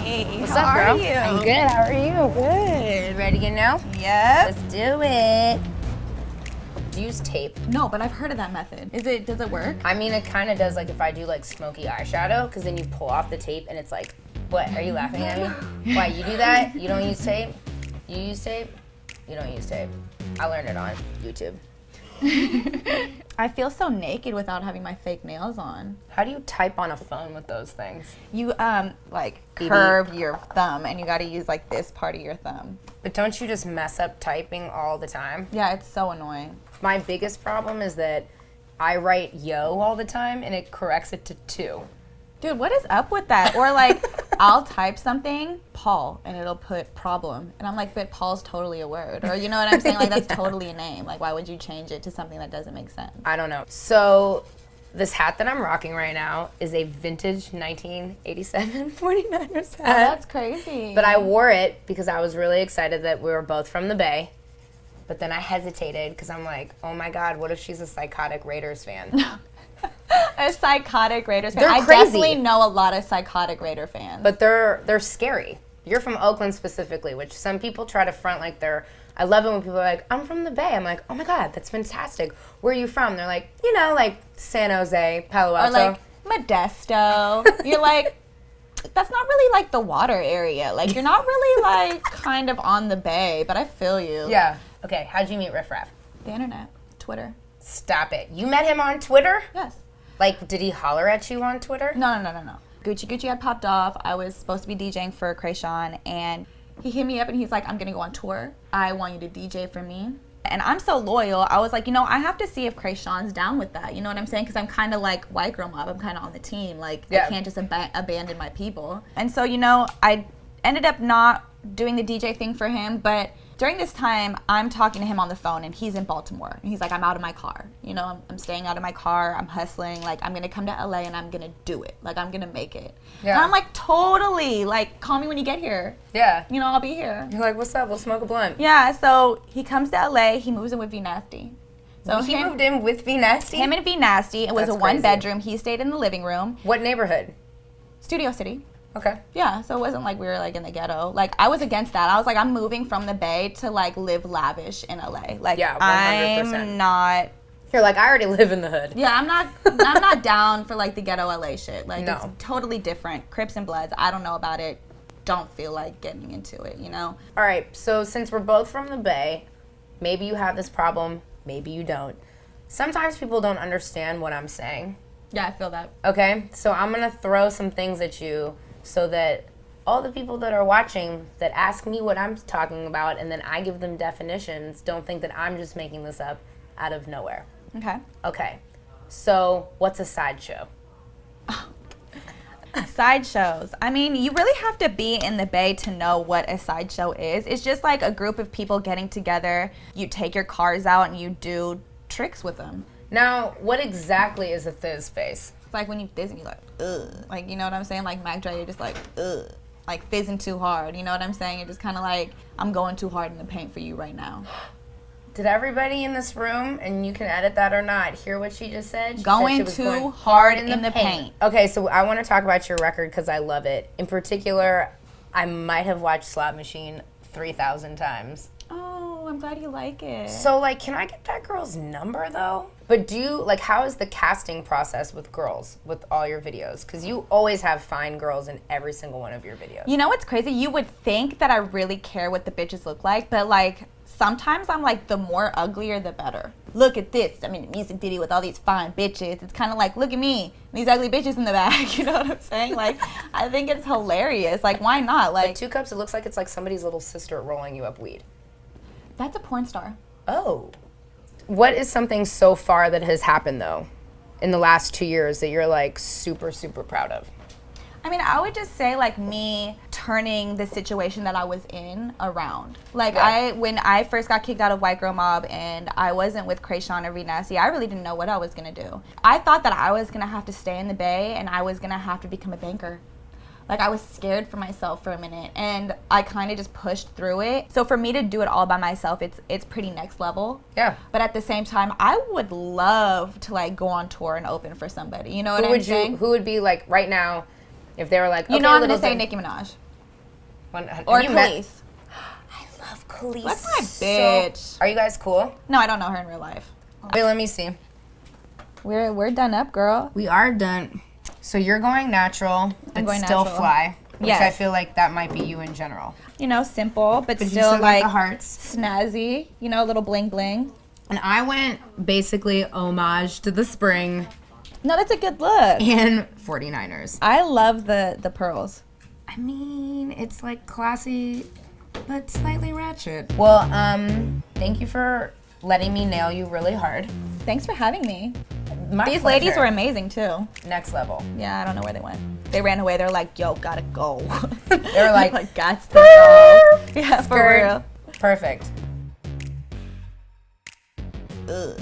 Hey, What's how up, are girl? you? I'm good. How are you? Good. Ready to get now? Yep. Let's do it. Use tape. No, but I've heard of that method. Does it work? I mean, it kind of does, like, if I do, like, smoky eyeshadow, because then you pull off the tape, and it's like, what? Are you laughing at me? Why, you do that? You don't use tape? You use tape? You don't use tape. I learned it on YouTube. I feel so naked without having my fake nails on. How do you type on a phone with those things? You, curve your thumb, and you gotta use, like, this part of your thumb. But don't you just mess up typing all the time? Yeah, it's so annoying. My biggest problem is that I write yo all the time, and it corrects it to 2. Dude, what is up with that? Or, like, I'll type something, Paul, and it'll put problem. And I'm like, but Paul's totally a word. Or, you know what I'm saying? Like, that's totally a name. Like, why would you change it to something that doesn't make sense? I don't know. So this hat that I'm rocking right now is a vintage 1987 49ers hat. Oh, that's crazy. But I wore it because I was really excited that we were both from the Bay. But then I hesitated because I'm like, oh my God, what if she's a psychotic Raiders fan? A psychotic Raiders fan. They're I crazy. definitely know a lot of psychotic Raider fans. But they're scary. You're from Oakland specifically, which some people try to front like they're, I love it when people are like, I'm from the Bay. I'm like, oh my God, that's fantastic. Where are you from? They're like, you know, like San Jose, Palo Alto. Or like Modesto. You're like, that's not really like the water area. Like, you're not really like kind of on the Bay, but I feel you. Yeah. Okay, how'd you meet Riff Raff? The internet. Twitter. Stop it. You met him on Twitter? Yes. Like, did he holler at you on Twitter? No. Gucci had popped off. I was supposed to be DJing for Krayshawn, and he hit me up and he's like, I'm gonna go on tour. I want you to DJ for me. And I'm so loyal. I was like, you know, I have to see if Krayshawn's down with that. You know what I'm saying? Because I'm kind of like white girl mob. I'm kind of on the team. Like, I can't just abandon my people. And so, you know, I ended up not doing the DJ thing for him, but during this time, I'm talking to him on the phone, and he's in Baltimore. And he's like, I'm out of my car. You know, I'm staying out of my car. I'm hustling. Like, I'm going to come to LA, and I'm going to do it. Like, I'm going to make it. Yeah. And I'm like, totally. Like, call me when you get here. Yeah. You know, I'll be here. You're like, what's up? We'll smoke a blunt. Yeah, so he comes to LA. He moves in with V Nasty. So he moved in with V Nasty? Him and V Nasty. It was a one-bedroom. He stayed in the living room. What neighborhood? Studio City. Okay. Yeah, so it wasn't like we were like in the ghetto. Like, I was against that. I was like, I'm moving from the Bay to like live lavish in LA. Like, yeah, 100%. I'm not. You're like, I already live in the hood. Yeah, I'm not down for like the ghetto LA shit. Like, no. It's totally different. Crips and Bloods. I don't know about it. Don't feel like getting into it, you know? All right, so since we're both from the Bay, maybe you have this problem, maybe you don't. Sometimes people don't understand what I'm saying. Yeah, I feel that. Okay, so I'm gonna throw some things at you so that all the people that are watching that ask me what I'm talking about and then I give them definitions don't think that I'm just making this up out of nowhere. Okay. Okay, so what's a sideshow? Sideshows. I mean, you really have to be in the Bay to know what a sideshow is. It's just like a group of people getting together. You take your cars out and you do tricks with them. Now, what exactly is a fizz face? It's like when you fizz and you're like, ugh. Like, you know what I'm saying? Like Mac Dre, you're just like, ugh. Like fizzing too hard. You know what I'm saying? You're just kind of like, I'm going too hard in the paint for you right now. Did everybody in this room, and you can edit that or not, hear what she just said? Going too hard in the paint. Okay, so I want to talk about your record because I love it. In particular, I might have watched Slot Machine 3,000 times. Oh, I'm glad you like it. So, like, can I get that girl's number, though? But how is the casting process with girls, with all your videos? Because you always have fine girls in every single one of your videos. You know what's crazy? You would think that I really care what the bitches look like, but, like, sometimes I'm like, the more uglier, the better. Look at this. I mean, a music video with all these fine bitches. It's kind of like, look at me, these ugly bitches in the back. You know what I'm saying? Like, I think it's hilarious. Like, why not? Like, 2 Cups, it looks like it's like somebody's little sister rolling you up weed. That's a porn star. Oh. What is something so far that has happened, though, in the last 2 years that you're, like, super, super proud of? I mean, I would just say, like, me turning the situation that I was in around. Like, yeah. When I first got kicked out of White Girl Mob and I wasn't with Krayshawn or V Nasty, I really didn't know what I was going to do. I thought that I was going to have to stay in the Bay and I was going to have to become a banker. Like, I was scared for myself for a minute, and I kind of just pushed through it. So for me to do it all by myself, it's pretty next level. Yeah. But at the same time, I would love to, like, go on tour and open for somebody. You know what I'm saying? Who would be, like, right now, if they were like, okay, you know I'm going to say Nicki Minaj. Or police. I love Culley. That's my bitch. Are you guys cool? No, I don't know her in real life. Wait, let me see. We're done up, girl. We are done. So you're going natural, but going still natural. fly. Which Yes. I feel like that might be you in general. You know, simple, but You still got like the hearts. snazzy. You know, a little bling bling. And I went basically homage to the spring No, that's a good look. and 49ers. I love the pearls. I mean, it's like classy, but slightly ratchet. Well, thank you for letting me nail you really hard. Thanks for having me. My These pleasure. ladies were amazing too. Next level. Yeah, I don't know where they went. They ran away. They're like, yo, gotta go. They were like, gots to go. Yeah, for skirt. real. Perfect. Ugh.